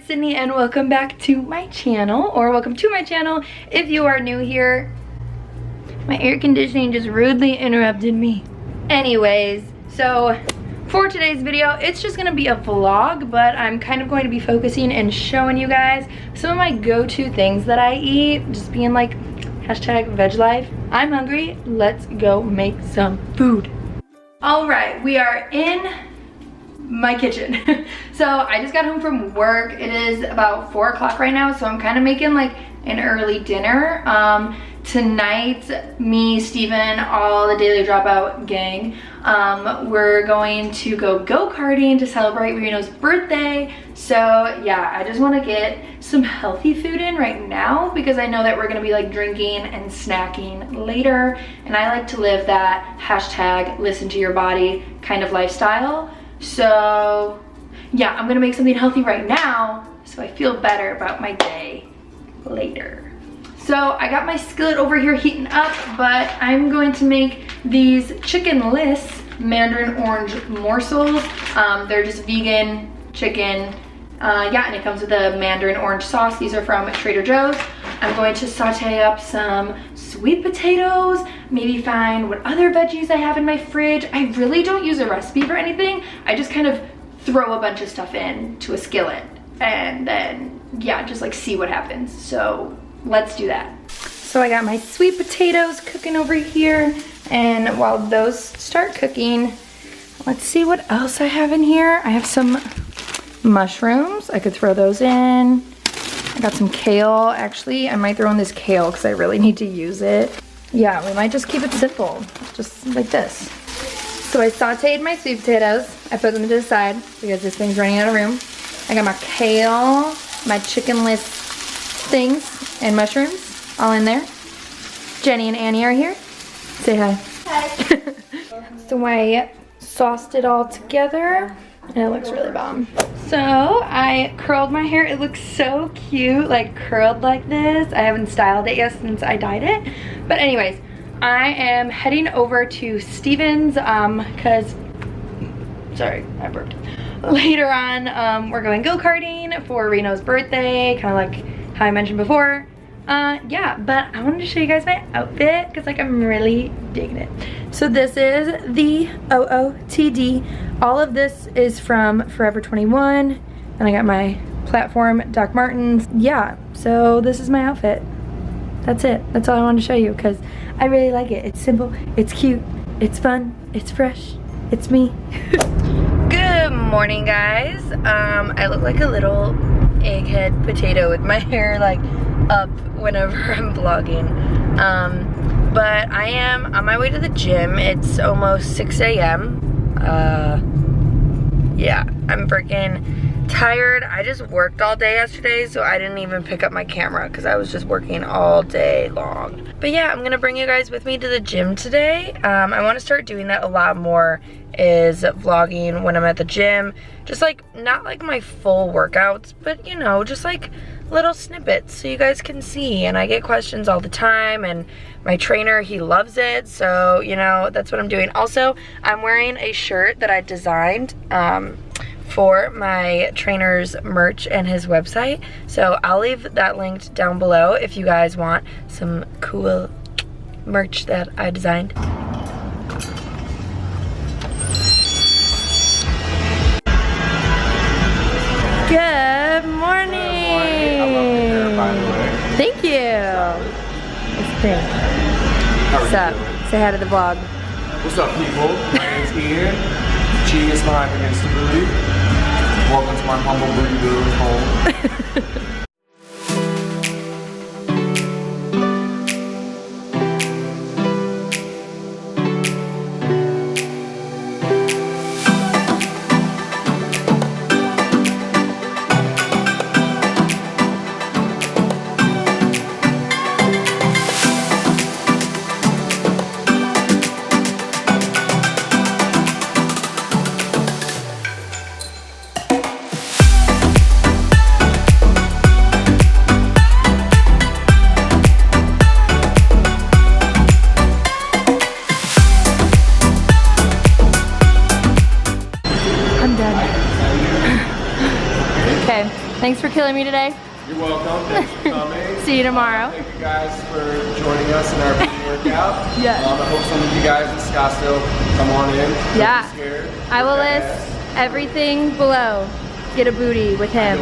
Sydney and welcome back to my channel, or welcome to my channel if you are new here. My air conditioning just rudely interrupted me. Anyways, so for today's video, it's just gonna be a vlog, but I'm kind of going to be focusing and showing you guys some of my go-to things that I eat, just being like hashtag veg life. I'm hungry, let's go make some food. All right, we are in my kitchen. So I just got home from work. It is about 4 o'clock right now, so I'm kind of making like an early dinner. Tonight, me, Steven, all the Daily Dropout gang, we're going to go go-karting to celebrate Reno's birthday. So yeah, I just want to get some healthy food in right now because I know that we're gonna be like drinking and snacking later, and I like to live that hashtag listen to your body kind of lifestyle. So yeah, I'm gonna make something healthy right now so I feel better about my day later. So I got my skillet over here heating up, but I'm going to make these chickenless mandarin orange morsels. They're just vegan chicken. Yeah, and it comes with a mandarin orange sauce. These are from Trader Joe's. I'm going to saute up some sweet potatoes, maybe find what other veggies I have in my fridge. I really don't use a recipe for anything. I just kind of throw a bunch of stuff in to a skillet and then, yeah, just like see what happens. So let's do that. So I got my sweet potatoes cooking over here, and while those start cooking, let's see what else I have in here. I have some mushrooms. I could throw those in. I got some kale. Actually, I might throw in this kale because I really need to use it. Yeah, we might just keep it simple, just like this. So I sauteed my sweet potatoes. I put them to the side because this thing's running out of room. I got my kale, my chickenless things, and mushrooms all in there. Jenny and Annie are here. Say hi. Hi. So I sauced it all together and it looks really bomb. So I curled my hair. It looks so cute, like curled like this. I haven't styled it yet since I dyed it. But anyways, I am heading over to Steven's because, sorry, I burped. Later on, we're going go-karting for Reno's birthday, kind of like how I mentioned before. Yeah, but I wanted to show you guys my outfit because like I'm really digging it. So this is the OOTD. All of this is from Forever 21, and I got my platform Doc Martens. Yeah, so this is my outfit. That's it. That's all I wanted to show you because I really like it. It's simple, it's cute, it's fun, it's fresh, it's me. Good morning, guys. I look like a little egghead potato with my hair like up whenever I'm vlogging. But I am on my way to the gym. It's almost 6 a.m. Yeah, I'm freaking tired. I just worked all day yesterday, so I didn't even pick up my camera because I was just working all day long. But yeah, I'm gonna bring you guys with me to the gym today. I want to start doing that a lot more, is vlogging when I'm at the gym. Just like, not like my full workouts, but you know, just like little snippets so you guys can see. And I get questions all the time, and my trainer, he loves it, so you know, that's what I'm doing. Also, I'm wearing a shirt that I designed for my trainer's merch and his website, so I'll leave that linked down below if you guys want some cool merch that I designed. Good morning. I love your hair, by the way. Thank you. It's pink. What's up? Say hi to the vlog. What's up, people? My name's Ian. She is live in InstaBooty. Welcome to my humble booty build home. Thanks for killing me today. You're welcome. Thanks for coming. See you tomorrow. Thank you guys for joining us in our workout. Yeah. I hope some of you guys in Scottsdale come on in. Yeah. I will list everything below. Get a booty with him.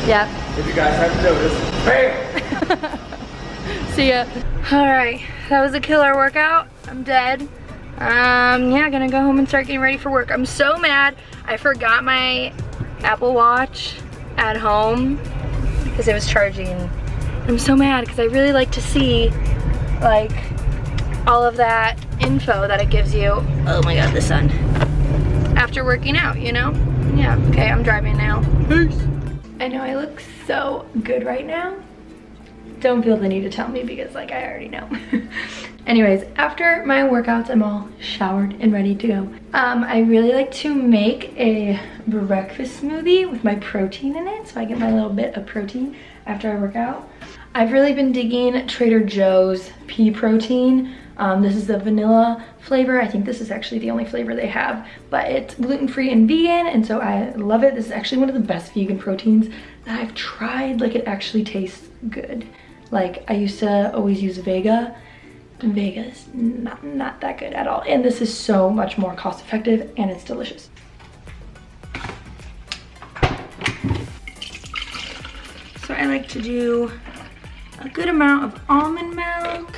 Yep. If you guys haven't noticed, bam! See ya. Alright, that was a killer workout. I'm dead. Yeah, gonna go home and start getting ready for work. I'm so mad I forgot my Apple Watch at home because it was charging. I'm so mad because I really like to see like all of that info that it gives you. Oh my god, the sun. After working out, you know? Yeah, okay, I'm driving now. Peace. I know I look so good right now. Don't feel the need to tell me because like I already know. Anyways, after my workouts, I'm all showered and ready to go. I really like to make a breakfast smoothie with my protein in it, so I get my little bit of protein after I work out. I've really been digging Trader Joe's pea protein. This is the vanilla flavor. I think this is actually the only flavor they have, but it's gluten-free and vegan, and so I love it. This is actually one of the best vegan proteins that I've tried. Like, it actually tastes good. Like, I used to always use Vega, and Vega is not that good at all. And this is so much more cost effective, and it's delicious. So I like to do a good amount of almond milk,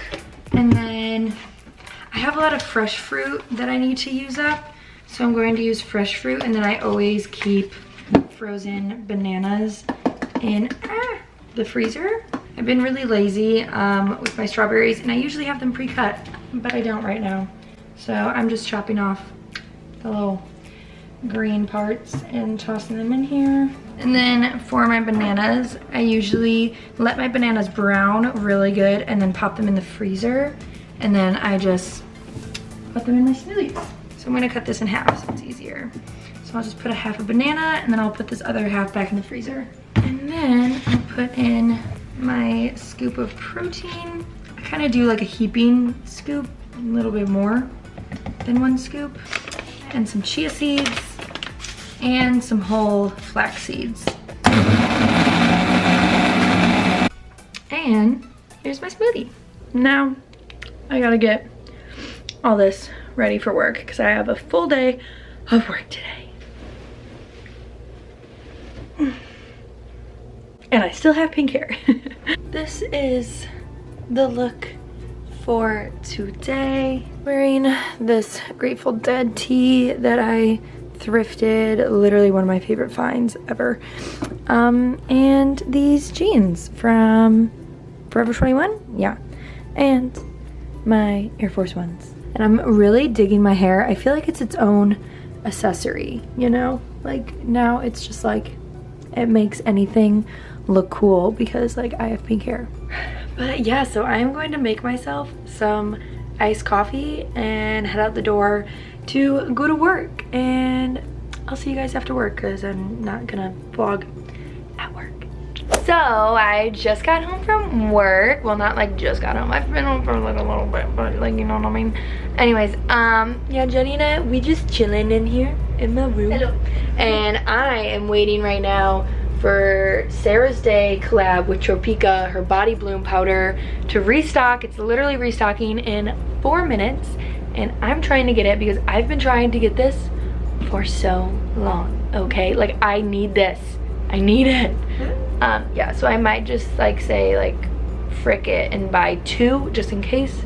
and then I have a lot of fresh fruit that I need to use up, so I'm going to use fresh fruit, and then I always keep frozen bananas in the freezer. I've been really lazy with my strawberries, and I usually have them pre-cut, but I don't right now. So I'm just chopping off the little green parts and tossing them in here. And then for my bananas, I usually let my bananas brown really good and then pop them in the freezer. And then I just put them in my smoothies. So I'm gonna cut this in half so it's easier. So I'll just put a half a banana, and then I'll put this other half back in the freezer. And then I'll put in my scoop of protein. I kind of do like a heaping scoop, a little bit more than one scoop. And some chia seeds and some whole flax seeds. And here's my smoothie. Now I gotta get all this ready for work because I have a full day of work today. And I still have pink hair. This is the look for today. Wearing this Grateful Dead tee that I thrifted, literally one of my favorite finds ever. And these jeans from Forever 21, yeah. And my Air Force Ones. And I'm really digging my hair. I feel like it's its own accessory, you know? Like now it's just like, it makes anything look cool because like I have pink hair. But yeah, so I'm going to make myself some iced coffee and head out the door to go to work, and I'll see you guys after work because I'm not gonna vlog at work. So I just got home from work. Well, not like just got home. I've been home for like a little bit, but like, you know what I mean? Anyways, yeah, Jenny and I, we just chilling in here in my room. Hello. And I am waiting right now for Sarah's Day collab with Tropica, her body bloom powder, to restock. It's literally restocking in 4 minutes, and I'm trying to get it because I've been trying to get this for so long, okay? Like, I need this. I need it. Yeah, so I might just like say like frick it and buy 2 just in case,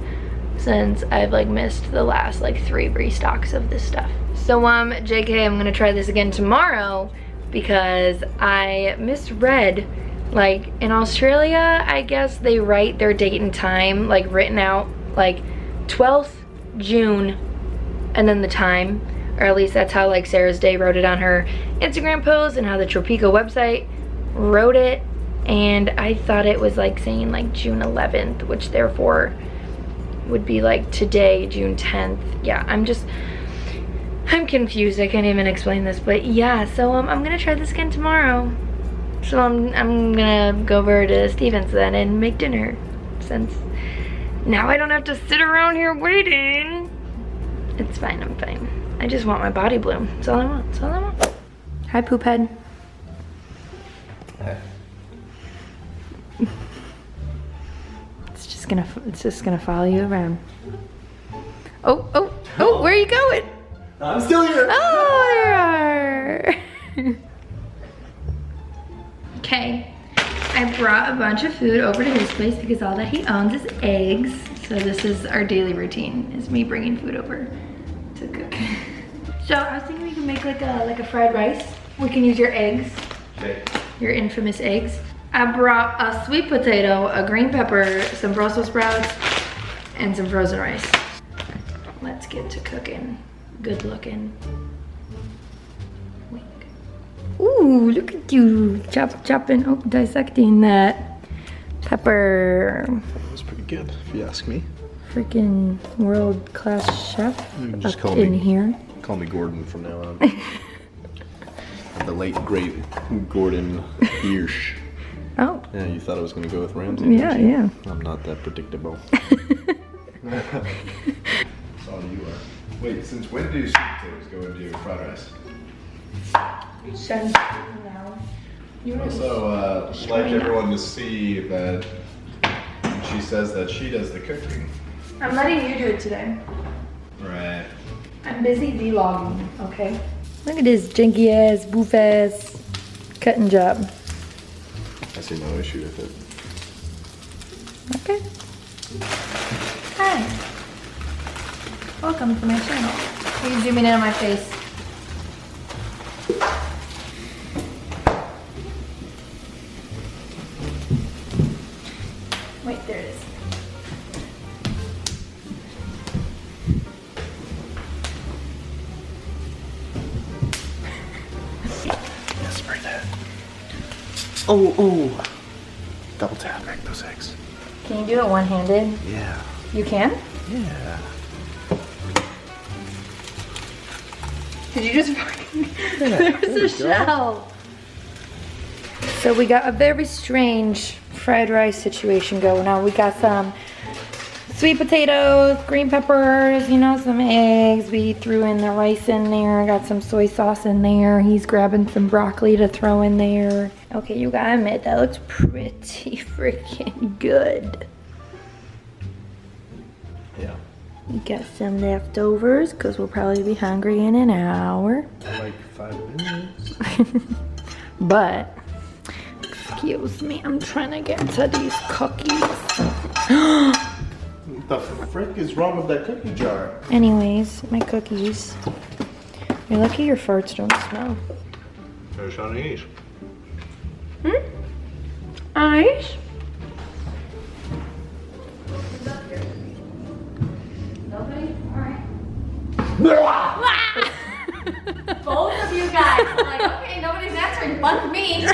since I've like missed the last like 3 restocks of this stuff. So JK, I'm gonna try this again tomorrow because I misread, like in Australia, I guess they write their date and time like written out like 12th June and then the time, or at least that's how like Sarah's Day wrote it on her Instagram post and how the Tropica website wrote it, and I thought it was like saying like June 11th, which therefore would be like today, June 10th. Yeah, I'm confused. I can't even explain this, but yeah, so I'm gonna try this again tomorrow. So I'm gonna go over to Steven's then and make dinner, since now I don't have to sit around here waiting. It's fine, I'm fine. I just want my body bloom. That's all I want. That's all I want. Hi, poop head. It's just gonna follow you around. Oh, where are you going? I'm still here. Oh, there you are. Okay, I brought a bunch of food over to his place because all that he owns is eggs. So this is our daily routine, is me bringing food over to cook. So I was thinking we can make like a fried rice. We can use your eggs, your infamous eggs. I brought a sweet potato, a green pepper, some Brussels sprouts, and some frozen rice. Let's get to cooking. Good looking. Wink. Ooh, look at you chopping, dissecting that pepper. That was pretty good, if you ask me. Freaking world-class chef Just up call in me, here. Call me Gordon from now on. The late, great Gordon Hirsch. Oh. Yeah, you thought I was going to go with Ramsay? Yeah, yeah. I'm not that predictable. Oh, you are. Wait, since when do sweet potatoes go into fried rice? Also, like everyone to see that she says that she does the cooking. I'm letting you do it today. Right. I'm busy vlogging, okay? Look at this janky ass, boof ass cutting job. I see no issue with it. Okay. Hi. Welcome to my channel. You can zoom in on my face. Wait, there it is. Yes, spray that. Oh. Double tap, make those eggs. Can you do it one-handed? Yeah. You can? Yeah. Did you just fucking... There's a shell. So we got a very strange fried rice situation going on. We got some sweet potatoes, green peppers, you know, some eggs. We threw in the rice in there. Got some soy sauce in there. He's grabbing some broccoli to throw in there. Okay, you gotta admit, that looks pretty freaking good. Yeah. We got some leftovers because we'll probably be hungry in an hour. Like 5 minutes. But, excuse me, I'm trying to get to these cookies. What the frick is wrong with that cookie jar? Anyways, my cookies. You're lucky your farts don't smell. They're Chinese. Ice? Both of you guys. I'm like, okay, nobody's answering but me.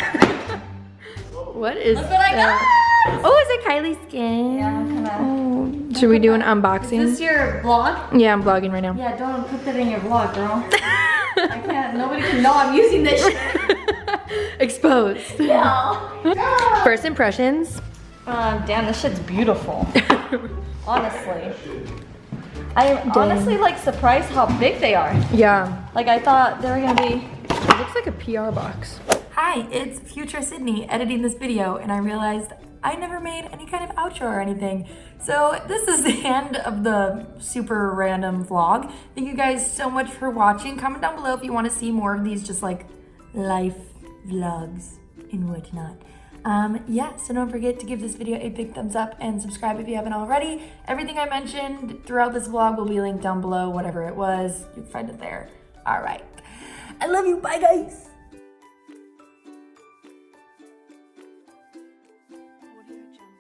What is Look what I that? got. Oh, is it Kylie Skin? Yeah, I'm kinda... Oh, should we do an unboxing? Is this your vlog? Yeah, I'm vlogging right now. Yeah, don't put that in your vlog, girl. I can't. Nobody can know I'm using this shit. Exposed. Yeah. First impressions. Damn, this shit's beautiful. Honestly. I'm honestly like surprised how big they are. Yeah. Like I thought they were gonna be... It looks like a PR box. Hi, it's future Sydney editing this video, and I realized I never made any kind of outro or anything. So this is the end of the super random vlog. Thank you guys so much for watching. Comment down below if you want to see more of these just like life vlogs and whatnot. Yeah, so don't forget to give this video a big thumbs up and subscribe if you haven't already. Everything I mentioned throughout this vlog will be linked down below, whatever it was, you can find it there. All right. I love you, bye guys.